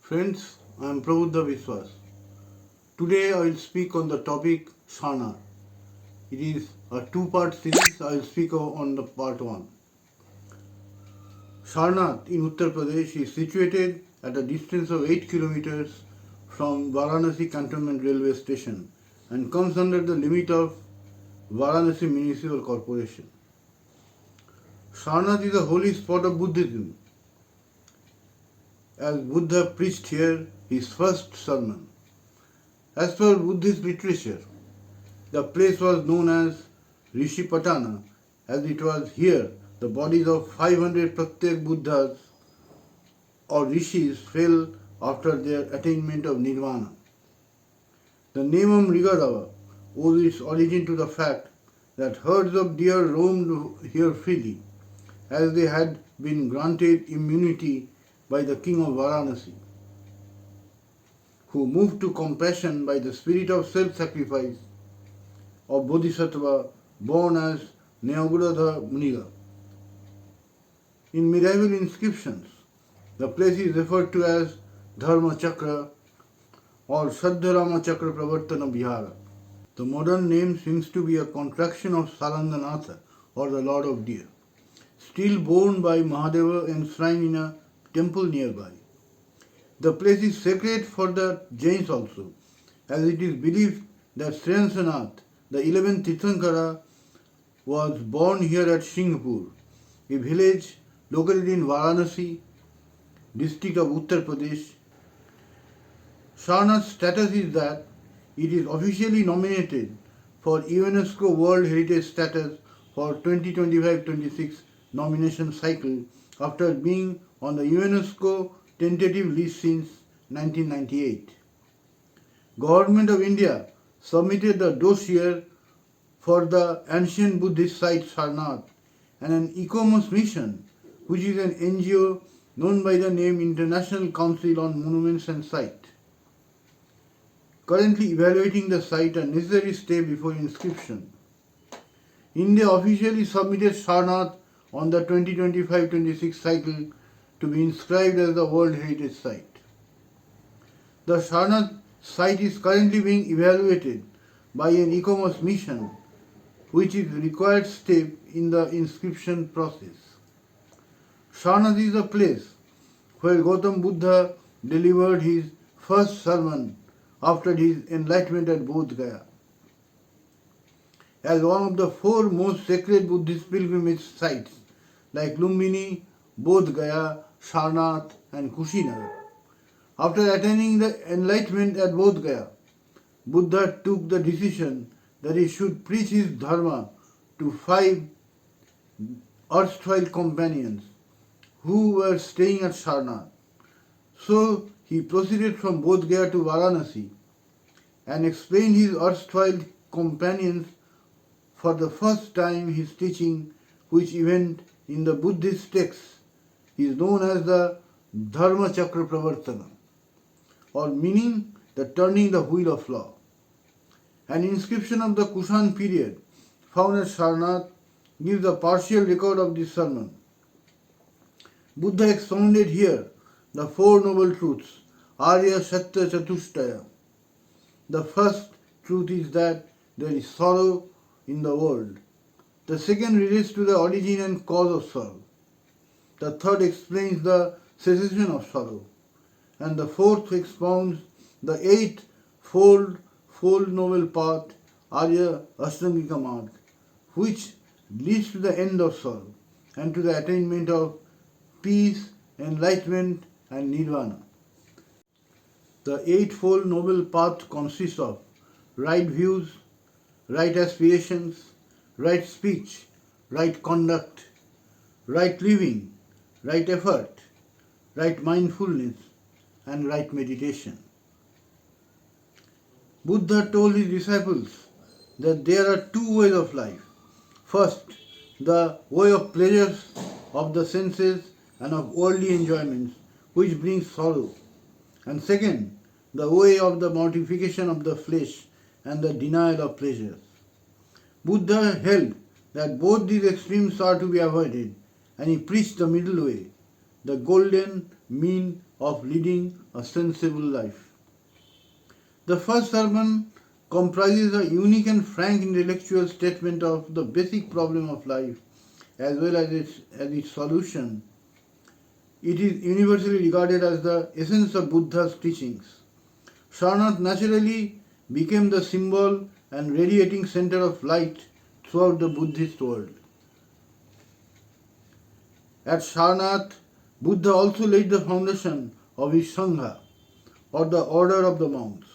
Friends, I am Prabuddha Viswas. Today I will speak on the topic Sarnath. It is a two-part series. I will speak on the part 1. Sarnath in Uttar Pradesh is situated at a distance of 8 kilometers from Varanasi Cantonment Railway Station and comes under the limit of Varanasi Municipal Corporation. Sarnath is a holy spot of Buddhism, as Buddha preached here his first sermon. As per Buddhist literature, the place was known as Rishipatana, as it was here the bodies of 500 Pratyek Buddhas or Rishis fell after their attainment of Nirvana. The name of Mrigadava owes its origin to the fact that herds of deer roamed here freely, as they had been granted immunity by the king of Varanasi, who moved to compassion by the spirit of self-sacrifice of Bodhisattva born as Nyagadadha Muniga. In medieval inscriptions, the place is referred to as Dharma Chakra or Saddharama Chakra Pravartana Vihara. The modern name seems to be a contraction of Saranganatha or the Lord of Deer, still borne by Mahadeva enshrined in a temple nearby. The place is sacred for the Jains also, as it is believed that Sarnath, the 11th Tirthankara, was born here at Singhpur, a village located in Varanasi, district of Uttar Pradesh. Sarnath's status is that it is officially nominated for UNESCO World Heritage status for 2025-26 nomination cycle after being on the UNESCO tentative list since 1998. Government of India submitted the dossier for the ancient Buddhist site Sarnath and an e-commerce mission, which is an NGO known by the name International Council on Monuments and Sites, currently evaluating the site a necessary step before inscription. India officially submitted Sarnath on the 2025-26 cycle to be inscribed as the World Heritage Site. The Sarnath site is currently being evaluated by an e-commerce mission, which is a required step in the inscription process. Sarnath is a place where Gautam Buddha delivered his first sermon after his enlightenment at Bodh Gaya. As one of the 4 most sacred Buddhist pilgrimage sites like Lumbini, Bodh Gaya, Sarnath and Kushinagar. After attaining the enlightenment at Bodh Gaya, Buddha took the decision that he should preach his dharma to 5 erstwhile companions who were staying at Sarnath. So he proceeded from Bodh Gaya to Varanasi and explained his erstwhile companions for the first time his teaching, which event in the Buddhist texts is known as the Dharma Chakra Pravartana, or meaning the turning the wheel of law. An inscription of the Kushan period found at Sarnath gives a partial record of this sermon. Buddha expounded here the 4 noble truths, Arya Satya Chatushtaya. The first truth is that there is sorrow in the world. The second relates to the origin and cause of sorrow. The third explains the cessation of sorrow. And the fourth expounds the 8-fold noble path, Arya Ashtangika Marg, which leads to the end of sorrow and to the attainment of peace, enlightenment and nirvana. The 8-fold noble path consists of right views, right aspirations, right speech, right conduct, right living, right effort, right mindfulness and right meditation. Buddha told his disciples that there are 2 ways of life. First, the way of pleasures of the senses and of worldly enjoyments, which brings sorrow. And second, the way of the mortification of the flesh and the denial of pleasures. Buddha held that both these extremes are to be avoided, and he preached the middle way, the golden mean of leading a sensible life. The first sermon comprises a unique and frank intellectual statement of the basic problem of life as well as its solution. It is universally regarded as the essence of Buddha's teachings. Sarnath naturally became the symbol and radiating center of light throughout the Buddhist world. At Sarnath, Buddha also laid the foundation of his Sangha, or the order of the monks.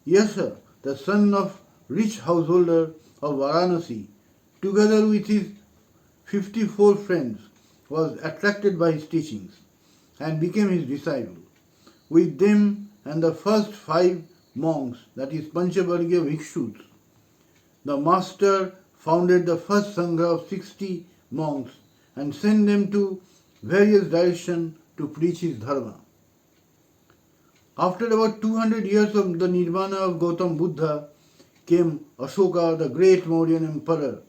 Yasha, the son of rich householder of Varanasi, together with his 54 friends, was attracted by his teachings and became his disciple. With them and the first 5 monks, that is Panchavargya Bhikshus, the master founded the first Sangha of 60 monks and sent them to various directions to preach his dharma. After about 200 years of the nirvana of Gautam Buddha came Ashoka, the great Mauryan emperor,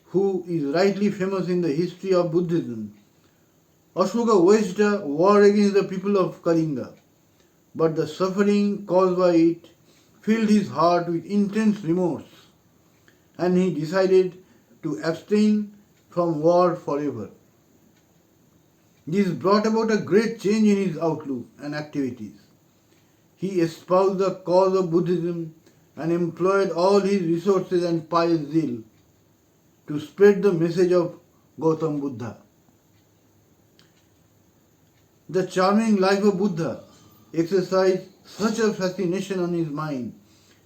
who is rightly famous in the history of Buddhism. Ashoka waged a war against the people of Kalinga, but the suffering caused by it filled his heart with intense remorse, and he decided to abstain from war forever. This brought about a great change in his outlook and activities. He espoused the cause of Buddhism and employed all his resources and pious zeal to spread the message of Gautam Buddha. The charming life of Buddha exercised such a fascination on his mind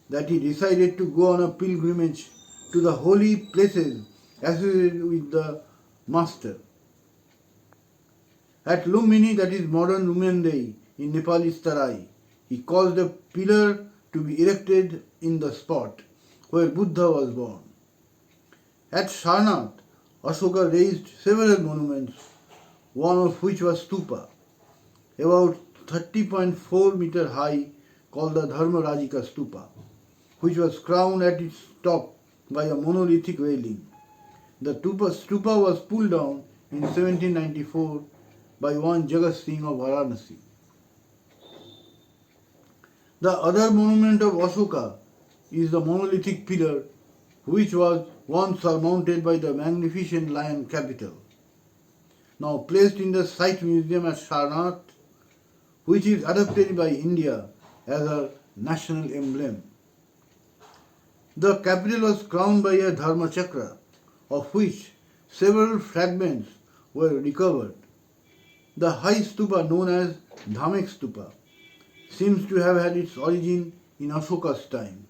that he decided to go on a pilgrimage to the holy places associated with the Master. At Lumbini, that is modern Lumendei in Nepalese Tarai, he caused a pillar to be erected in the spot where Buddha was born. At Sarnath, Ashoka raised several monuments, one of which was stupa, about 30.4 meter high, called the Dharmarajika stupa, which was crowned at its top by a monolithic railing. The stupa was pulled down in 1794 by one Jagat Singh of Varanasi. The other monument of Ashoka is the monolithic pillar which was once surmounted by the magnificent lion capital, now placed in the Site Museum at Sarnath, which is adopted by India as a national emblem. The capital was crowned by a Dharma Chakra, of which several fragments were recovered. The high stupa, known as Dhamek stupa, seems to have had its origin in Ashoka's time.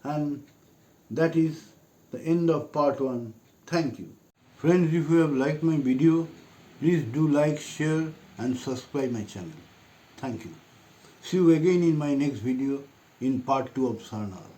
And that is the end of part 1. Thank you. Friends, if you have liked my video, please do like, share and subscribe my channel. Thank you. See you again in my next video in part 2 of Sarnath.